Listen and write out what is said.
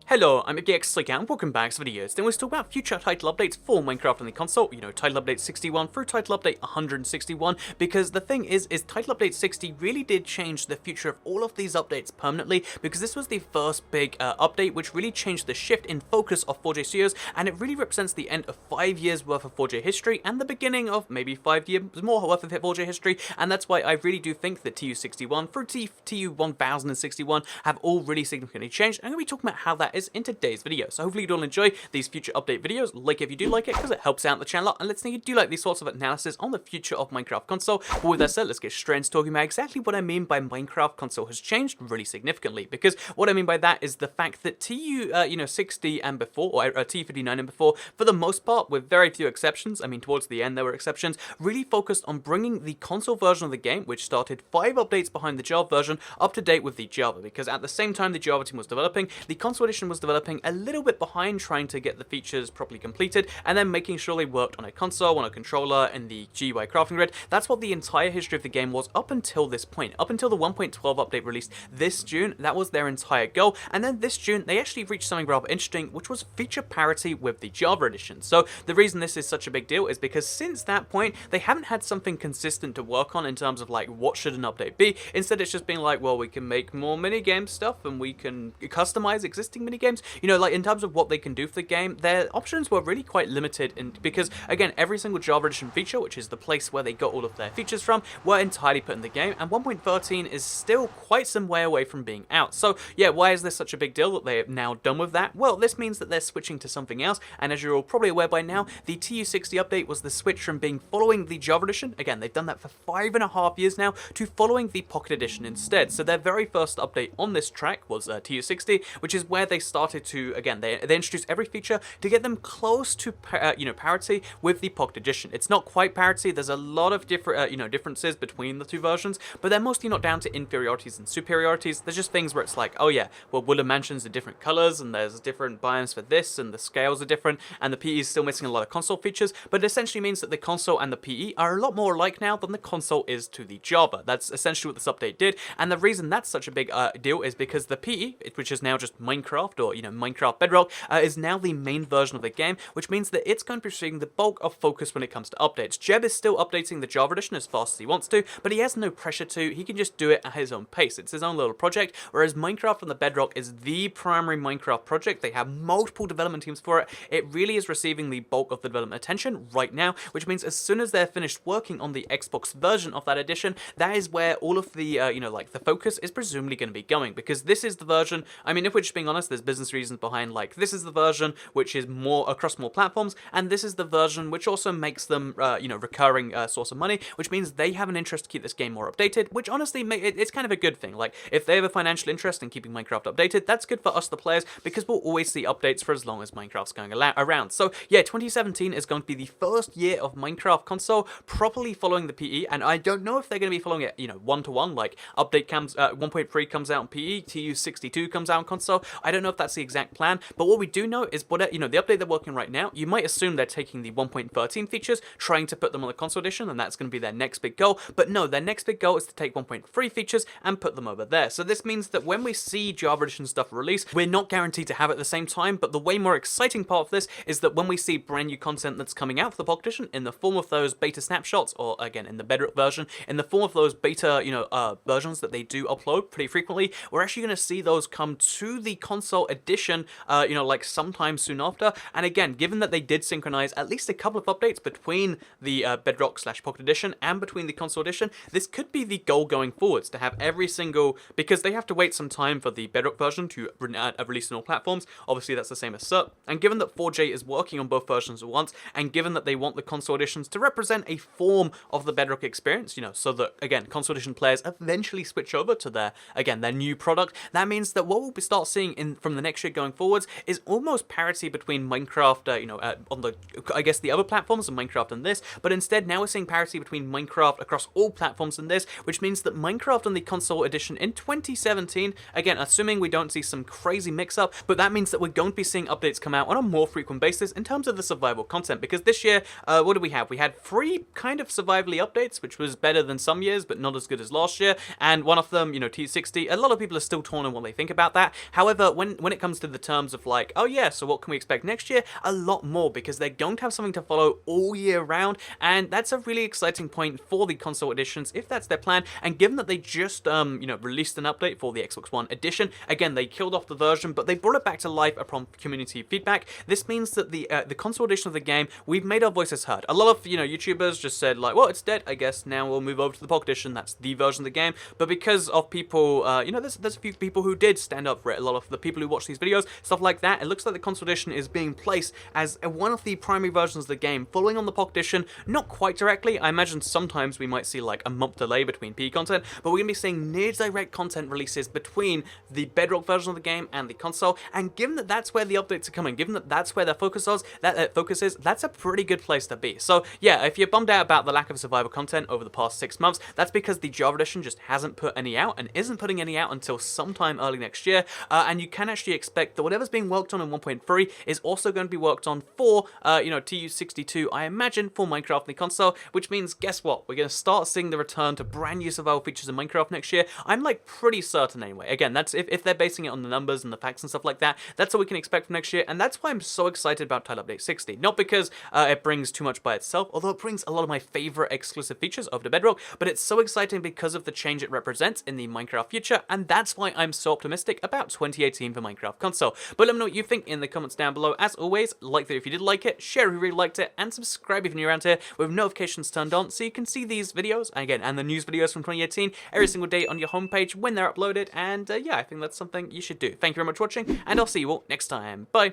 Hello, I'm TU60 and welcome back to videos. Then we'll talk about future title updates for Minecraft on the console, title update 61 through title update 161, because the thing is title update 60 really did change the future of all of these updates permanently, because this was the first big update which really changed the shift in focus of 4J Studios, and it really represents the end of 5 years worth of 4J history, and the beginning of maybe 5 years more worth of 4J history, and that's why I really do think that TU61 through TU1061 have all really significantly changed. I'm going to be talking about how that is in today's video. So hopefully you'll enjoy these future update videos. Like if you do like it, because it helps out the channel a lot, and let's say you do like these sorts of analysis on the future of Minecraft console. But with that said, let's get straight into talking about exactly what I mean by Minecraft console has changed really significantly. Because what I mean by that is the fact that TU60 and before, or TU59 and before, for the most part, with very few exceptions, I mean towards the end there were exceptions, really focused on bringing the console version of the game, which started 5 updates behind the Java version, up to date with the Java. Because at the same time the Java team was developing, the console edition was developing a little bit behind, trying to get the features properly completed, and then making sure they worked on a console, on a controller, in the GUI crafting grid. That's what the entire history of the game was up until this point. Up until the 1.12 update released this June, that was their entire goal, and then this June they actually reached something rather interesting, which was feature parity with the Java edition. So the reason this is such a big deal is because since that point, they haven't had something consistent to work on in terms of like, what should an update be? Instead, it's just being like, well, we can make more minigame stuff, and we can customize existing minigames. Like in terms of what they can do for the game, their options were really quite limited, because again, every single Java edition feature, which is the place where they got all of their features from, were entirely put in the game, and 1.13 is still quite some way away from being out. So yeah, why is this such a big deal that they're now done with that? Well, this means that they're switching to something else, and as you're all probably aware by now, the TU60 update was the switch from being following the Java edition, again, they've done that for 5.5 years now, to following the Pocket Edition instead. So their very first update on this track was TU60, which is where they started to, again, they introduced every feature to get them close to parity with the Pocket Edition. It's not quite parity. There's a lot of different differences between the two versions, but they're mostly not down to inferiorities and superiorities. There's just things where it's like, oh yeah, well, Woodland Mansions are different colors, and there's different biomes for this, and the scales are different, and the PE is still missing a lot of console features, but it essentially means that the console and the PE are a lot more alike now than the console is to the Java. That's essentially what this update did, and the reason that's such a big deal is because the PE, which is now just Minecraft, or Minecraft Bedrock, is now the main version of the game, which means that it's going to be receiving the bulk of focus when it comes to updates. Jeb is still updating the Java edition as fast as he wants to, but he has no pressure to. He can just do it at his own pace. It's his own little project, whereas Minecraft on the Bedrock is the primary Minecraft project. They have multiple development teams for it. It really is receiving the bulk of the development attention right now, which means as soon as they're finished working on the Xbox version of that edition, that is where all of the, like the focus is presumably going to be going, because this is the version, I mean, if we're just being honest, there's business reasons behind, like, this is the version which is more across more platforms, and this is the version which also makes them, recurring source of money, which means they have an interest to keep this game more updated, which honestly, it's kind of a good thing. Like, if they have a financial interest in keeping Minecraft updated, that's good for us, the players, because we'll always see updates for as long as Minecraft's going around. So yeah, 2017 is going to be the first year of Minecraft console properly following the PE, and I don't know if they're going to be following it, one-to-one, like update comes, 1.3 comes out on PE, TU62 comes out on console. I don't know if that's the exact plan, but what we do know is, the update they're working right now, you might assume they're taking the 1.13 features, trying to put them on the console edition, and that's going to be their next big goal. But no, their next big goal is to take 1.3 features and put them over there. So this means that when we see Java edition stuff release, we're not guaranteed to have it at the same time, but the way more exciting part of this is that when we see brand new content that's coming out for the Pocket Edition in the form of those beta snapshots, or again, in the Bedrock version, in the form of those beta, versions that they do upload pretty frequently, we're actually going to see those come to the console edition, like sometime soon after. And again, given that they did synchronize at least a couple of updates between the Bedrock/Pocket Edition and between the console edition, this could be the goal going forwards, to have every single, because they have to wait some time for the Bedrock version to release on all platforms. Obviously, that's the same as CERT. And given that 4J is working on both versions at once, and given that they want the console editions to represent a form of the Bedrock experience, so that, again, console edition players eventually switch over to their new product, that means that what we'll start seeing from the next year going forwards is almost parity between Minecraft, on the other platforms and Minecraft and this, but instead now we're seeing parity between Minecraft across all platforms and this, which means that Minecraft on the console edition in 2017, again, assuming we don't see some crazy mix-up, but that means that we're going to be seeing updates come out on a more frequent basis in terms of the survival content, because this year, what did we have? We had 3 kind of survivally updates, which was better than some years, but not as good as last year, and one of them, TU60, a lot of people are still torn on what they think about that. However, when when it comes to the terms of like, oh yeah, so what can we expect next year? A lot more, because they're going to have something to follow all year round, and that's a really exciting point for the console editions, if that's their plan. And given that they just, released an update for the Xbox One edition, again, they killed off the version, but they brought it back to life upon community feedback. This means that the console edition of the game, we've made our voices heard. A lot of, YouTubers just said like, well, it's dead, I guess now we'll move over to the Pocket Edition, that's the version of the game. But because of people, there's a few people who did stand up for it, a lot of the people who watch these videos, stuff like that, it looks like the console edition is being placed as one of the primary versions of the game, following on the Pocket Edition, not quite directly. I imagine sometimes we might see like a month delay between PE content, but we're going to be seeing near direct content releases between the Bedrock version of the game and the console. And given that that's where the updates are coming, given that that's where their focus is, that's a pretty good place to be. So yeah, if you're bummed out about the lack of survival content over the past 6 months, that's because the Java edition just hasn't put any out, and isn't putting any out until sometime early next year. And you can actually expect that whatever's being worked on in 1.3 is also going to be worked on for, TU62, I imagine, for Minecraft and the console, which means, guess what? We're going to start seeing the return to brand new survival features in Minecraft next year. I'm like pretty certain anyway. Again, that's if they're basing it on the numbers and the facts and stuff like that, that's what we can expect from next year, and that's why I'm so excited about Title Update 60. Not because it brings too much by itself, although it brings a lot of my favorite exclusive features over to Bedrock, but it's so exciting because of the change it represents in the Minecraft future, and that's why I'm so optimistic about 2018 for Minecraft console. But let me know what you think in the comments down below. As always, like the video if you did like it, share if you really liked it, and subscribe if you're new around here with notifications turned on so you can see these videos, again, and the news videos from 2018 every single day on your homepage when they're uploaded. And yeah, I think that's something you should do. Thank you very much for watching, and I'll see you all next time. Bye!